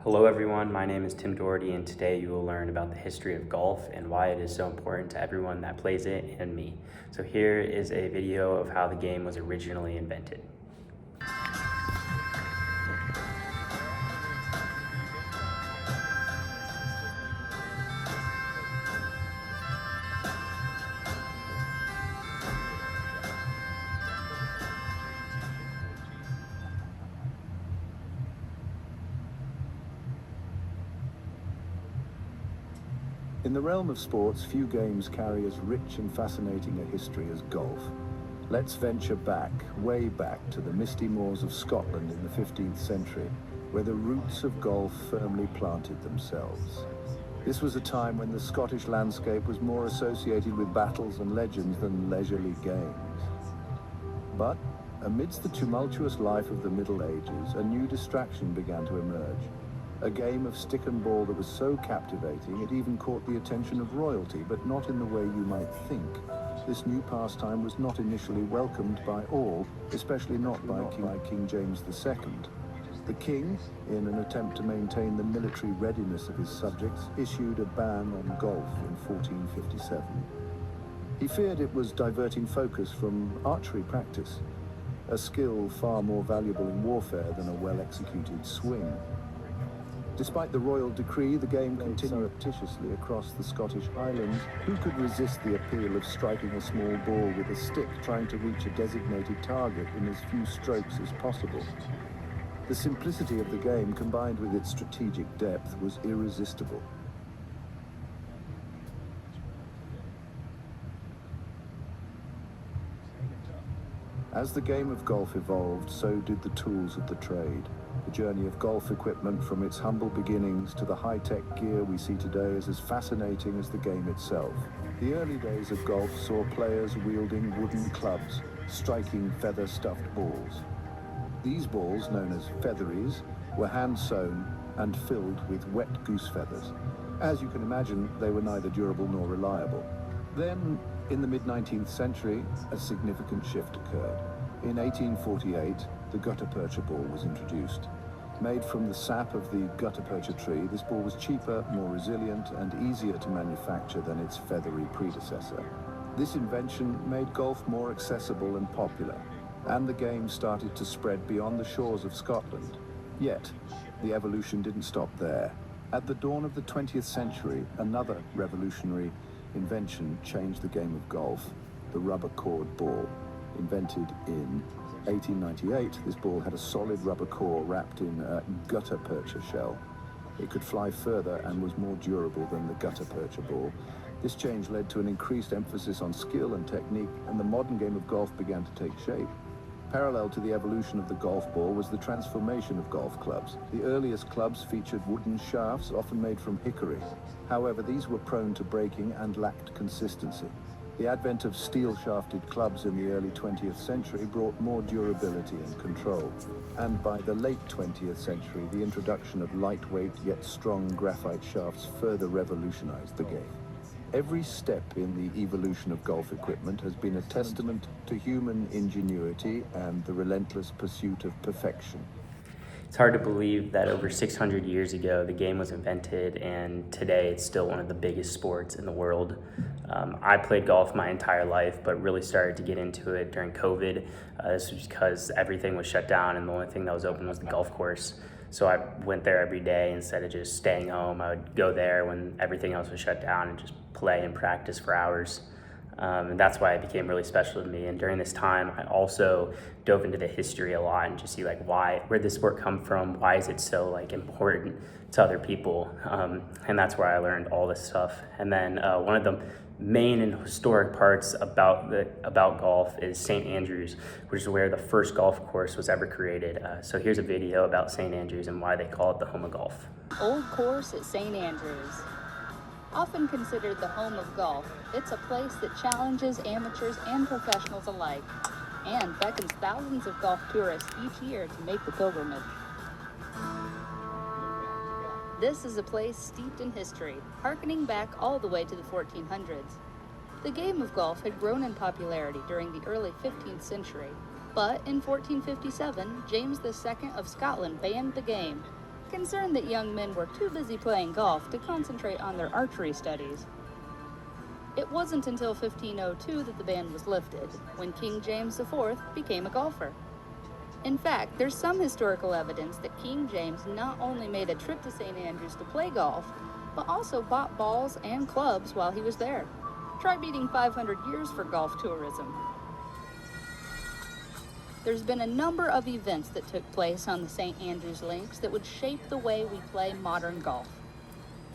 Hello everyone, my name is Tim Doherty and today you will learn about the history of golf and why it is so important to everyone that plays it and me. So here is a video of how the game was originally invented. In the realm of sports, few games carry as rich and fascinating a history as golf. Let's venture back, way back, to the misty moors of Scotland in the 15th century, where the roots of golf firmly planted themselves. This was a time when the Scottish landscape was more associated with battles and legends than leisurely games. But amidst the tumultuous life of the Middle Ages, a new distraction began to emerge. A game of stick and ball that was so captivating it even caught the attention of royalty, but not in the way you might think. This new pastime was not initially welcomed by all, especially not by King James II. The king, in an attempt to maintain the military readiness of his subjects, issued a ban on golf in 1457. He feared it was diverting focus from archery practice, a skill far more valuable in warfare than a well-executed swing. Despite the royal decree, the game continued surreptitiously across the Scottish Highlands. Who could resist the appeal of striking a small ball with a stick, trying to reach a designated target in as few strokes as possible? The simplicity of the game, combined with its strategic depth, was irresistible. As the game of golf evolved, so did the tools of the trade. The journey of golf equipment, from its humble beginnings to the high-tech gear we see today, is as fascinating as the game itself. The early days of golf saw players wielding wooden clubs, striking feather-stuffed balls. These balls, known as featheries, were hand-sewn and filled with wet goose feathers. As you can imagine, they were neither durable nor reliable. Then, in the mid-19th century, a significant shift occurred. In 1848, the gutta-percha ball was introduced. Made from the sap of the gutta-percha tree, this ball was cheaper, more resilient, and easier to manufacture than its feathery predecessor. This invention made golf more accessible and popular, and the game started to spread beyond the shores of Scotland. Yet, the evolution didn't stop there. At the dawn of the 20th century, another revolutionary invention changed the game of golf: the rubber cord ball. Invented in 1898, this ball had a solid rubber core wrapped in a gutta-percha shell. It could fly further and was more durable than the gutta-percha ball. This change led to an increased emphasis on skill and technique, and the modern game of golf began to take shape. Parallel to the evolution of the golf ball was the transformation of golf clubs. The earliest clubs featured wooden shafts, often made from hickory. However, these were prone to breaking and lacked consistency. The advent of steel-shafted clubs in the early 20th century brought more durability and control. And by the late 20th century, the introduction of lightweight yet strong graphite shafts further revolutionized the game. Every step in the evolution of golf equipment has been a testament to human ingenuity and the relentless pursuit of perfection. It's hard to believe that over 600 years ago the game was invented, and today it's still one of the biggest sports in the world. I played golf my entire life, but really started to get into it during COVID. This was because everything was shut down and the only thing that was open was the golf course. So I went there every day instead of just staying home. I would go there when everything else was shut down and just play and practice for hours. And that's why it became really special to me. And during this time, I also dove into the history a lot and just see where'd this sport come from? Why is it so important to other people? And that's where I learned all this stuff. And then one of the main and historic parts about golf is St. Andrews, which is where the first golf course was ever created. So here's a video about St. Andrews and why they call it the home of golf. Old course at St. Andrews. Often considered the home of golf, it's a place that challenges amateurs and professionals alike, and beckons thousands of golf tourists each year to make the pilgrimage. This is a place steeped in history, harkening back all the way to the 1400s. The game of golf had grown in popularity during the early 15th century, but in 1457, James II of Scotland banned the game. concerned that young men were too busy playing golf to concentrate on their archery studies. It wasn't until 1502 that the ban was lifted, when King James IV became a golfer. In fact, there's some historical evidence that King James not only made a trip to St. Andrews to play golf, but also bought balls and clubs while he was there. Try beating 500 years for golf tourism. There's been a number of events that took place on the St. Andrews Links that would shape the way we play modern golf.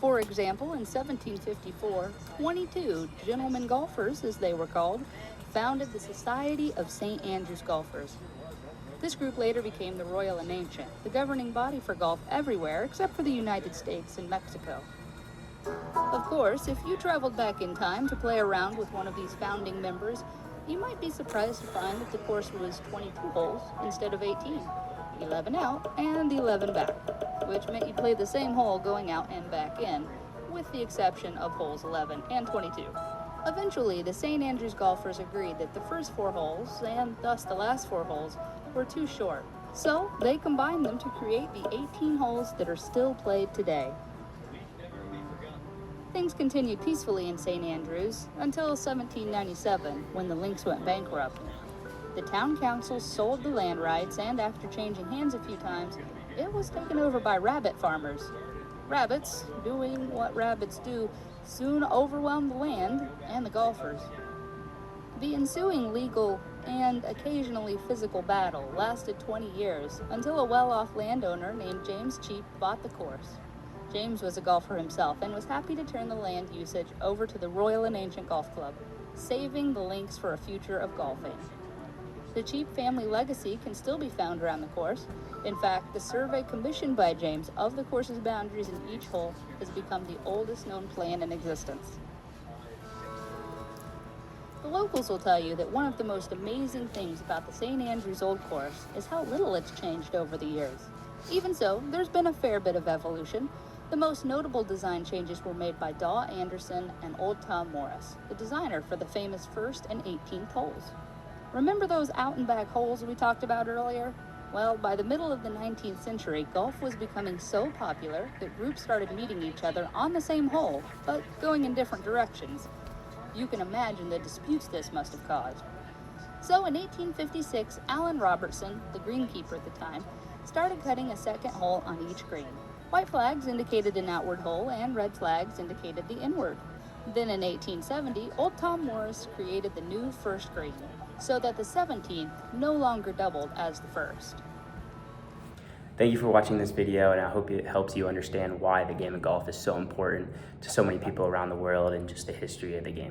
For example, in 1754, 22 gentlemen golfers, as they were called, founded the Society of St. Andrews Golfers. This group later became the Royal and Ancient, the governing body for golf everywhere except for the United States and Mexico. Of course, if you traveled back in time to play around with one of these founding members, you might be surprised to find that the course was 22 holes instead of 18, 11 out and 11 back, which meant you play the same hole going out and back in, with the exception of holes 11 and 22. Eventually, the St. Andrews golfers agreed that the first 4 holes, and thus the last 4 holes, were too short, so they combined them to create the 18 holes that are still played today. Things continued peacefully in St. Andrews until 1797, when the links went bankrupt. The town council sold the land rights, and after changing hands a few times, it was taken over by rabbit farmers. Rabbits, doing what rabbits do, soon overwhelmed the land and the golfers. The ensuing legal and occasionally physical battle lasted 20 years until a well-off landowner named James Cheap bought the course. James was a golfer himself and was happy to turn the land usage over to the Royal and Ancient Golf Club, saving the links for a future of golfing. The Cheap family legacy can still be found around the course. In fact, the survey commissioned by James of the course's boundaries in each hole has become the oldest known plan in existence. The locals will tell you that one of the most amazing things about the St. Andrews Old Course is how little it's changed over the years. Even so, there's been a fair bit of evolution. The most notable design changes were made by Daw Anderson and Old Tom Morris, the designer for the famous 1st and 18th holes. Remember those out and back holes we talked about earlier? Well, by the middle of the 19th century, golf was becoming so popular that groups started meeting each other on the same hole, but going in different directions. You can imagine the disputes this must have caused. So in 1856, Allen Robertson, the greenkeeper at the time, started cutting a second hole on each green. White flags indicated an outward hole and red flags indicated the inward. Then in 1870, Old Tom Morris created the new first green, so that the 17th no longer doubled as the first. Thank you for watching this video, and I hope it helps you understand why the game of golf is so important to so many people around the world and just the history of the game.